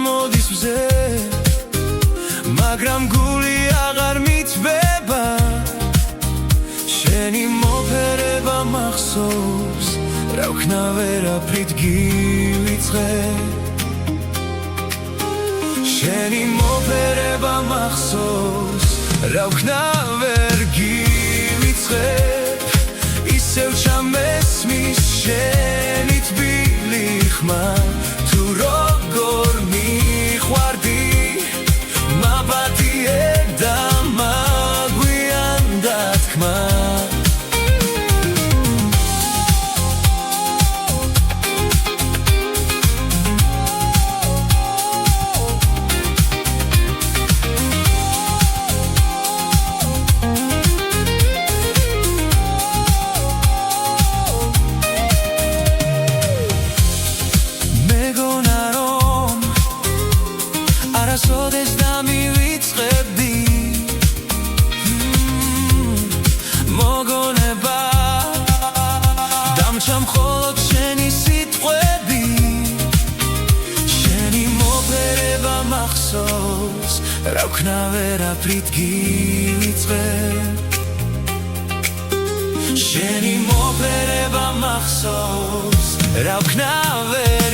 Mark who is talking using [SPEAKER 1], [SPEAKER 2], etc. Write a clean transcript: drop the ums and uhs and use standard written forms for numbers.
[SPEAKER 1] გამოდის მზე მაგრამ გული აღარ მიწვება შენი მოფერება მახსოვს რა ვქნა ვერაფრით გივიწყე შენი მოფერება მახსოვს რა ვქნა ვერ გივიწყებ ისევ ჩამესმის შენი თბილი ხმა თუ როგორ მიყვარდი მაპატიე და მაგვიანდა თქმა არასოდეს დამივიწყებდი მოგონება დამჩა მხოლოდ შენი სიტყვები შენი მოფერება მახსოვს რა ვქნა ვერაფრით გივიწყებ შენი მოფერება მახსოვს რა ვქნა ვერ